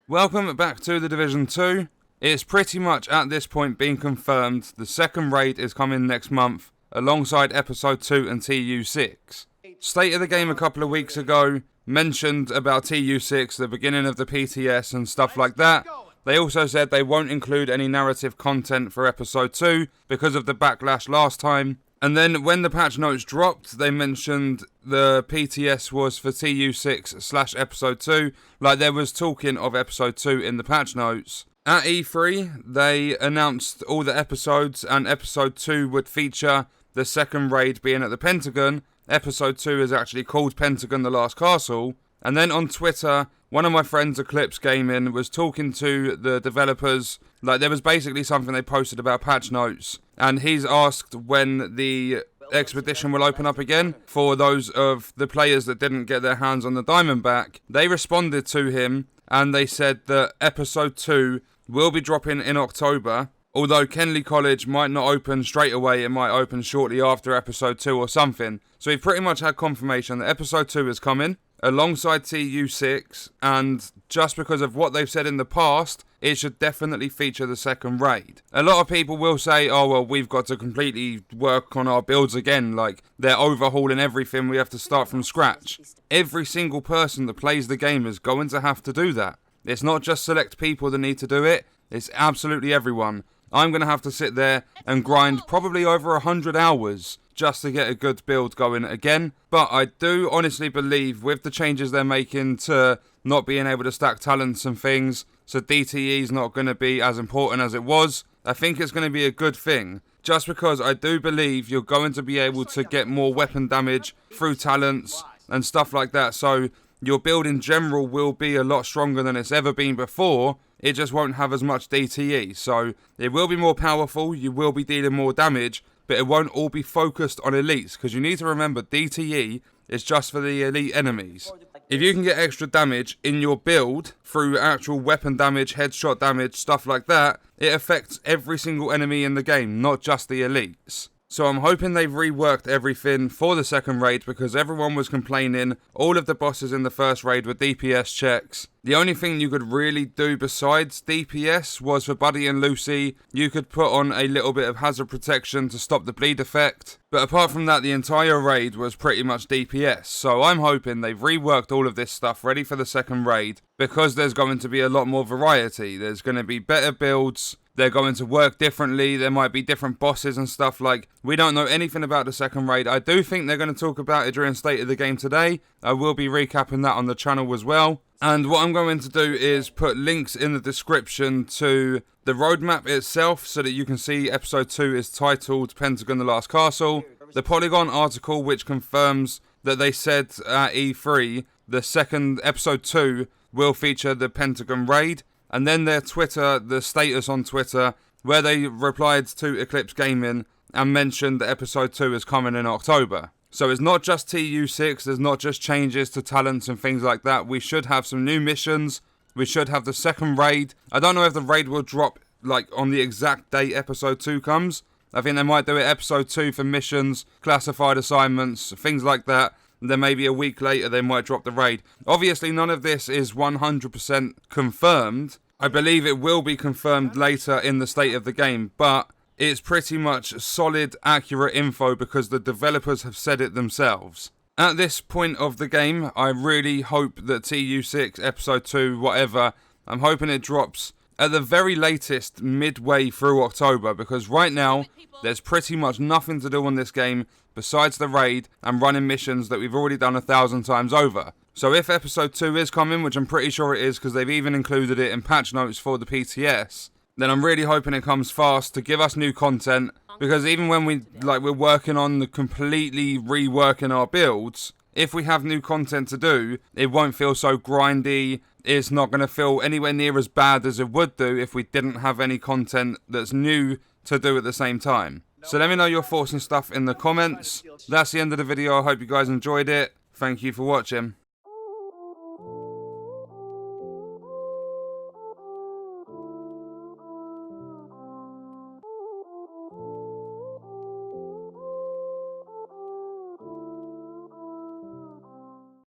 Welcome back to The Division 2. It's pretty much at this point been confirmed the second raid is coming next month alongside Episode 2 and TU6. State of the Game a couple of weeks ago mentioned about TU6, the beginning of the PTS and stuff like that. They also said they won't include any narrative content for Episode 2 because of the backlash last time. And then when the patch notes dropped, they mentioned the PTS was for TU6/Episode 2, like there was talking of Episode 2 in the patch notes. At E3, they announced all the episodes, and Episode 2 would feature the second raid being at the Pentagon. Episode 2 is actually called Pentagon: The Last Castle. And then on Twitter, one of my friends, xBillTheGamer, was talking to the developers. Like, there was basically something they posted about patch notes, and he's asked when the expedition will open up again for those of the players that didn't get their hands on the diamond back. They responded to him, and they said that Episode 2 will be dropping in October. Although Kenley College might not open straight away, it might open shortly after Episode 2 or something. So we've pretty much had confirmation that Episode 2 is coming alongside TU6, and just because of what they've said in the past, it should definitely feature the second raid. A lot of people will say, oh well, we've got to completely work on our builds again, like they're overhauling everything, we have to start from scratch. Every single person that plays the game is going to have to do that. It's not just select people that need to do it, it's absolutely everyone. I'm going to have to sit there and grind probably over 100 hours just to get a good build going again. But I do honestly believe with the changes they're making to not being able to stack talents and things, so DTE is not going to be as important as it was, I think it's going to be a good thing. Just because I do believe you're going to be able to get more weapon damage through talents and stuff like that. So your build in general will be a lot stronger than it's ever been before. It just won't have as much DTE. So it will be more powerful, you will be dealing more damage, but it won't all be focused on elites, because you need to remember DTE is just for the elite enemies. If you can get extra damage in your build through actual weapon damage, headshot damage, stuff like that, it affects every single enemy in the game, not just the elites. So I'm hoping they've reworked everything for the second raid, because everyone was complaining all of the bosses in the first raid were DPS checks. The only thing you could really do besides DPS was for Buddy and Lucy, you could put on a little bit of hazard protection to stop the bleed effect. But apart from that, the entire raid was pretty much DPS. So I'm hoping they've reworked all of this stuff ready for the second raid, because there's going to be a lot more variety. There's going to be better builds. They're going to work differently. There might be different bosses and stuff. Like, we don't know anything about the second raid. I do think they're going to talk about it during State of the Game today. I will be recapping that on the channel as well. And what I'm going to do is put links in the description to the roadmap itself so that you can see Episode 2 is titled Pentagon: The Last Castle. The Polygon article which confirms that they said at E3 the second Episode 2 will feature the Pentagon raid. And then their Twitter, the status on Twitter, where they replied to xBillTheGamer and mentioned that Episode 2 is coming in October. So it's not just TU6, there's not just changes to talents and things like that. We should have some new missions. We should have the second raid. I don't know if the raid will drop like on the exact date Episode 2 comes. I think they might do it Episode 2 for missions, classified assignments, things like that. Then maybe a week later they might drop the raid. Obviously none of this is 100% confirmed. I believe it will be confirmed later in the State of the Game, but it's pretty much solid, accurate info because the developers have said it themselves. At this point of the game, I really hope that TU6, Episode 2, whatever, I'm hoping it drops at the very latest midway through October, because right now there's pretty much nothing to do on this game besides the raid and running missions that we've already done 1,000 times over. So if Episode 2 is coming, which I'm pretty sure it is because they've even included it in patch notes for the PTS, then I'm really hoping it comes fast to give us new content, because even when we're working on the completely reworking our builds, if we have new content to do, it won't feel so grindy. It's not going to feel anywhere near as bad as it would do if we didn't have any content that's new to do at the same time. So let me know your thoughts and stuff in the comments. That's the end of the video. I hope you guys enjoyed it. Thank you for watching.